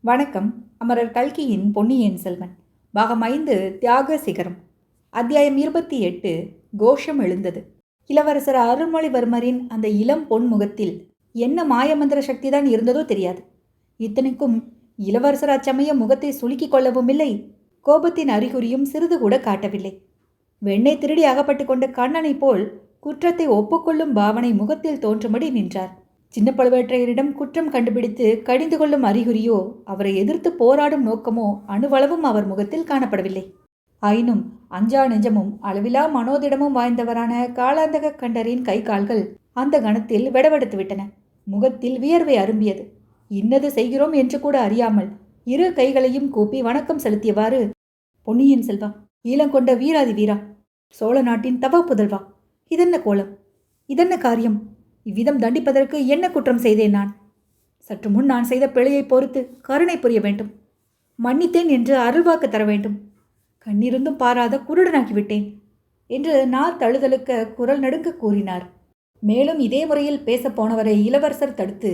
வணக்கம். அமரர் கல்கியின் பொன்னியின் செல்வன் பாகம் 5 தியாக சிகரம். அத்தியாயம் 28 கோஷம் எழுந்தது. இளவரசர் அருள்மொழிவர்மரின் அந்த இளம் பொன் முகத்தில் என்ன மாயமந்திர சக்திதான் இருந்ததோ தெரியாது. இத்தனைக்கும் இளவரசர் அச்சமயம் முகத்தை சுலுக்கிக் கொள்ளவும் இல்லை, கோபத்தின் அறிகுறியும் சிறிது கூட காட்டவில்லை. வெண்ணெய் திருடி அகப்பட்டு கொண்ட கண்ணனை போல் குற்றத்தை ஒப்புக்கொள்ளும் பாவனை முகத்தில் தோன்றும்படி நின்றார். சின்ன பழுவேற்றையரிடம் குற்றம் கண்டுபிடித்து கடிந்து கொள்ளும் அறிகுறியோ அவரை எதிர்த்து போராடும் நோக்கமோ அணுவளவும் அவர் முகத்தில் காணப்படவில்லை. ஆயினும் அஞ்சா நெஞ்சமும் அளவிலா மனோதிடமும் வாய்ந்தவரான காலாந்தக கண்டரின் கை கால்கள் அந்த கணத்தில் வெடவெடுத்து விட்டன. முகத்தில் வியர்வை அரும்பியது. இன்னது செய்கிறோம் என்று கூட அறியாமல் இரு கைகளையும் கூப்பி வணக்கம் செலுத்தியவாறு, பொன்னியின் செல்வா, ஈழங்கொண்ட வீராதி வீரா, சோழ நாட்டின் தவ புதல்வா, இதென்ன கோலம், இதென்ன காரியம்? இவ்விதம் தண்டிப்பதற்கு என்ன குற்றம் செய்தேன் நான்? சற்று முன் நான் செய்த பிழையை பொறுத்து கருணை புரிய வேண்டும். மன்னித்தேன் என்று அருள்வாக்கு தர வேண்டும். கண்ணிருந்தும் பாராத குருடனாகிவிட்டேன் என்று நார் தழுதலுக்க குரல் நடுங்க கூறினார். மேலும் இதே முறையில் பேசப் போனவரை இளவரசர் தடுத்து,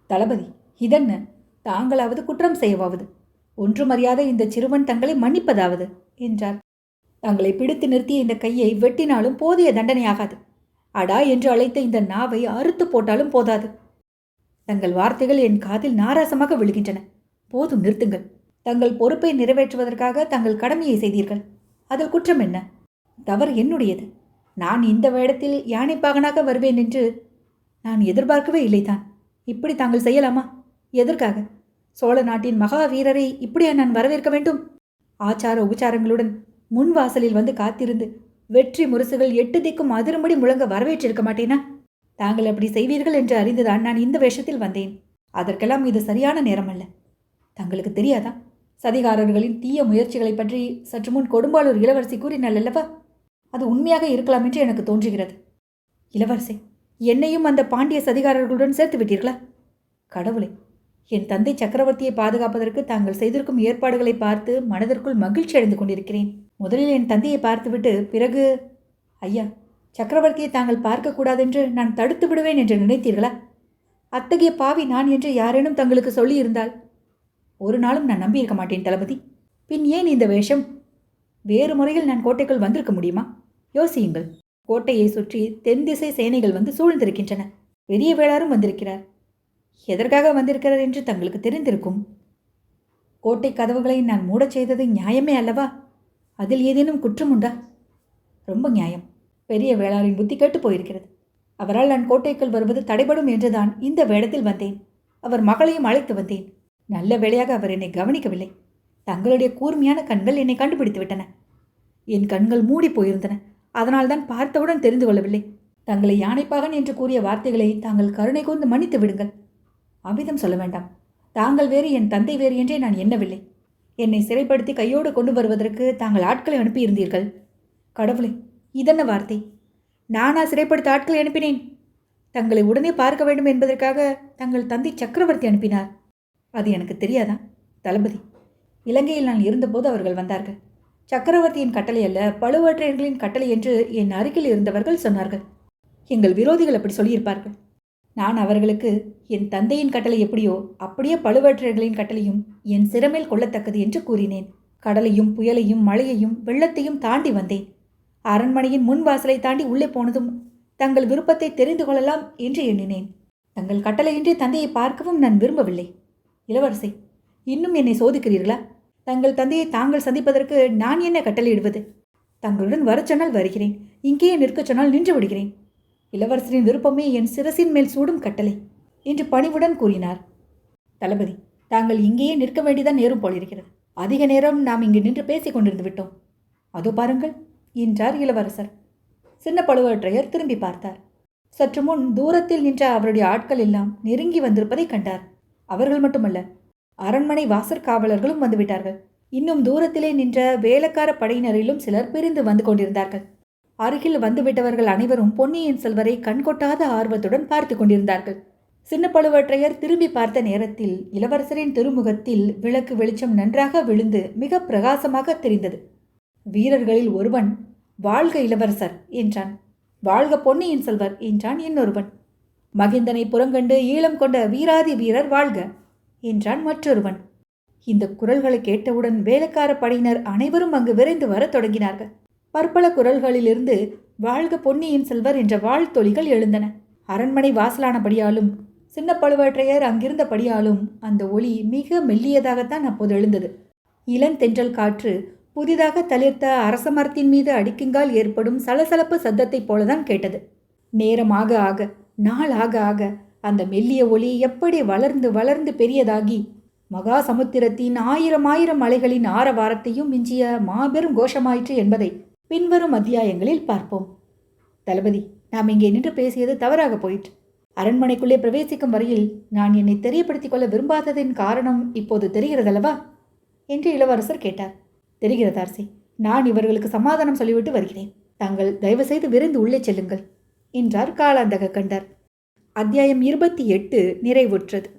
தளபதி, இதென்ன, தாங்களாவது குற்றம் செய்யவாவது, ஒன்றுமறியாத இந்த சிறுவன் தங்களை மன்னிப்பதாவது என்றார். தங்களை பிடித்து நிறுத்திய இந்த கையை வெட்டினாலும் போதிய தண்டனையாகாது. அடா என்று அழைத்த இந்த நாவை அறுத்து போட்டாலும் போதாது. தங்கள் வார்த்தைகள் என் காதில் நாராசமாக விழுகின்றன. போதும், நிறுத்துங்கள். தங்கள் பொறுப்பை நிறைவேற்றுவதற்காக தங்கள் கடமையை செய்தீர்கள். அதில் குற்றம் என்ன? தவறு என்னுடையது. நான் இந்த வேடத்தில் யானைப்பாகனாக வருவேன் என்று நான் எதிர்பார்க்கவே இல்லைதான். இப்படி தாங்கள் செய்யலாமா? எதற்காக? சோழ நாட்டின் மகா வீரரை இப்படியா நான் வரவேற்க வேண்டும்? ஆச்சார உபச்சாரங்களுடன் முன் வாசலில் வந்து காத்திருந்து வெற்றி முரசுகள் 8 திக்கும் அதிரும்படி முழங்க வரவேற்றிருக்க மாட்டேனா? தாங்கள் அப்படி செய்வீர்கள் என்று அறிந்துதான் நான் இந்த வேஷத்தில் வந்தேன். அதற்கெல்லாம் இது சரியான நேரம் அல்ல. தங்களுக்கு தெரியாதா? சதிகாரர்களின் தீய முயற்சிகளை பற்றி சற்று முன் கொடும்பாளூர் இளவரசி கூறினாள் அல்லவா? அது உண்மையாக இருக்கலாம் என்று எனக்கு தோன்றுகிறது. இளவரசி, என்னையும் அந்த பாண்டிய சதிகாரர்களுடன் சேர்த்து விட்டீர்களா? கடவுளே, என் தந்தை சக்கரவர்த்தியை பாதுகாப்பதற்கு தாங்கள் செய்திருக்கும் ஏற்பாடுகளை பார்த்து மனதிற்குள் மகிழ்ச்சி அடைந்து கொண்டிருக்கிறேன். முதலில் என் தந்தையை பார்த்துவிட்டு பிறகு... ஐயா, சக்கரவர்த்தியை தாங்கள் பார்க்கக்கூடாதென்று நான் தடுத்து விடுவேன் என்று நினைத்தீர்களா? அத்தகைய பாவி நான் என்று யாரேனும் தங்களுக்கு சொல்லியிருந்தால் ஒரு நாளும் நான் நம்பியிருக்க மாட்டேன் தளபதி. பின் ஏன் இந்த வேஷம்? வேறு முறையில் நான் கோட்டைக்குள் வந்திருக்க முடியுமா? யோசியுங்கள். கோட்டையை சுற்றி தென் திசை சேனைகள் வந்து சூழ்ந்திருக்கின்றன. பெரிய வேளாரும் வந்திருக்கிறார். எதற்காக வந்திருக்கிறார் என்று தங்களுக்கு தெரிந்திருக்கும். கோட்டை கதவுகளை நான் மூடச் செய்தது நியாயமே அல்லவா? அதில் ஏதேனும் குற்றம் உண்டா? ரொம்ப நியாயம். பெரிய வேளாரின் புத்தி கேட்டு போயிருக்கிறது. அவரால் நான் கோட்டைக்குள் வருவது தடைபடும் என்றுதான் இந்த வேடத்தில் வந்தேன். அவர் மகளையும் அழைத்து வந்தேன். நல்ல வேளையாக அவர் என்னை கவனிக்கவில்லை. தங்களுடைய கூர்மையான கண்கள் என்னை கண்டுபிடித்து விட்டன. என் கண்கள் மூடி போயிருந்தன. அதனால்தான் பார்த்தவுடன் தெரிந்து கொள்ளவில்லை. தங்களை யானைப்பாகன் என்று கூறிய வார்த்தைகளை தாங்கள் கருணை கூர்ந்து மன்னித்து விடுங்கள். அவ்விதம் சொல்ல வேண்டாம். தாங்கள் வேறு, என் தந்தை வேறு என்றே நான் எண்ணவில்லை. என்னை சிறைப்படுத்தி கையோடு கொண்டு வருவதற்கு தாங்கள் ஆட்களை அனுப்பியிருந்தீர்கள். கடவுளே, இதென்ன வார்த்தை? நானா சிறைப்படுத்த ஆட்களை அனுப்பினேன்? தங்களை உடனே பார்க்க வேண்டும் என்பதற்காக தங்கள் தந்தை சக்கரவர்த்தி அனுப்பினார். அது எனக்கு தெரியாதா? தளபதி, இலங்கையில் நான் இருந்தபோது அவர்கள் வந்தார்கள். சக்கரவர்த்தியின் கட்டளை அல்ல, பழுவேற்றையர்களின் கட்டளை என்று என் அருகில் இருந்தவர்கள் சொன்னார்கள். எங்கள் விரோதிகள் அப்படி சொல்லியிருப்பார்கள். நான் அவர்களுக்கு என் தந்தையின் கட்டளை எப்படியோ அப்படியே பழுவேற்றையர்களின் கட்டளையும் என் சிறமேல் கொள்ளத்தக்கது என்று கூறினேன். கடலையும் புயலையும் மழையையும் வெள்ளத்தையும் தாண்டி வந்தேன். அரண்மனையின் முன் வாசலை தாண்டி உள்ளே போனதும் தங்கள் விருப்பத்தை தெரிந்து கொள்ளலாம் என்று எண்ணினேன். தங்கள் கட்டளையின்றி தந்தையை பார்க்கவும் நான் விரும்பவில்லை. இளவரசி, இன்னும் என்னை சோதிக்கிறீர்களா? தங்கள் தந்தையை தாங்கள் சந்திப்பதற்கு நான் என்ன கட்டளையிடுவது? தங்களுடன் வரச் சொன்னால் வருகிறேன், இங்கேயே நிற்கச் சொன்னால் நின்று விடுகிறேன். இளவரசரின் விருப்பமே என் சிரசின் மேல் சூடும் கட்டளை என்று பணிவுடன் கூறினார். தளபதி, தாங்கள் இங்கேயே நிற்க வேண்டியதான் நேரும் போலிருக்கிறது. அதிக நேரம் நாம் இங்கு நின்று பேசிக் கொண்டிருந்து விட்டோம். அதோ பாருங்கள் என்றார் இளவரசர். சின்ன பழுவேற்றையர் திரும்பி பார்த்தார். சற்று முன் தூரத்தில் நின்ற அவருடைய ஆட்கள் எல்லாம் நெருங்கி வந்திருப்பதை கண்டார். அவர்கள் மட்டுமல்ல, அரண்மனை வாசற்காவலர்களும் வந்துவிட்டார்கள். இன்னும் தூரத்திலே நின்ற வேலைக்கார படையினரிலும் சிலர் பிரிந்து வந்து கொண்டிருந்தார்கள். அருகில் வந்துவிட்டவர்கள் அனைவரும் பொன்னியின் செல்வரை கண்கொட்டாத ஆர்வத்துடன் பார்த்து கொண்டிருந்தார்கள். சின்ன பழுவேற்றையர் திரும்பி பார்த்த நேரத்தில் இளவரசரின் திருமுகத்தில் விளக்கு வெளிச்சம் நன்றாக விழுந்து மிக பிரகாசமாக தெரிந்தது. வீரர்களில் ஒருவன், வாழ்க இளவரசர் என்றான். வாழ்க பொன்னியின் செல்வர் என்றான் இன்னொருவன். மகிந்தனை புறங்கண்டு ஈழம் கொண்ட வீராதி வீரர் வாழ்க என்றான் மற்றொருவன். இந்த குரல்களை கேட்டவுடன் வேலைக்கார படையினர் அனைவரும் அங்கு விரைந்து வரத் தொடங்கினார்கள். பற்பல குரல்களிலிருந்து வாழ்க பொன்னியின் செல்வர் என்ற வாழ்த்தொலிகள் எழுந்தன. அரண்மனை வாசலானபடியாலும் சின்ன பழுவேற்றையர் அங்கிருந்தபடியாலும் அந்த ஒளி மிக மெல்லியதாகத்தான் அப்போது எழுந்தது. இளந்தென்றல் காற்று புதிதாக தளிர்த்த அரச மரத்தின் மீது அடிக்குங்கால் ஏற்படும் சலசலப்பு சத்தத்தைப் போலதான் கேட்டது. நேரமாக ஆக, நாள் ஆக ஆக அந்த மெல்லிய ஒளி எப்படி வளர்ந்து வளர்ந்து பெரியதாகி மகா சமுத்திரத்தின் ஆயிரம் ஆயிரம் அலைகளின் ஆரவாரத்தையும் மிஞ்சிய மாபெரும் கோஷமாயிற்று என்பதை பின்வரும் அத்தியாயங்களில் பார்ப்போம். தளபதி, நாம் இங்கே நின்று பேசியது தவறாக போயிற்று. அரண்மனைக்குள்ளே பிரவேசிக்கும் வரையில் நான் என்னை தெரியப்படுத்திக் கொள்ள விரும்பாததின் காரணம் இப்போது தெரிகிறதல்லவா என்று இளவரசர் கேட்டார். தெரிகிறது அரசே. நான் இவர்களுக்கு சமாதானம் சொல்லிவிட்டு வருகிறேன். தாங்கள் தயவு செய்து விரைந்து உள்ளே செல்லுங்கள் என்றார் காலாந்தக கண்டர். அத்தியாயம் 28 நிறைவுற்றது.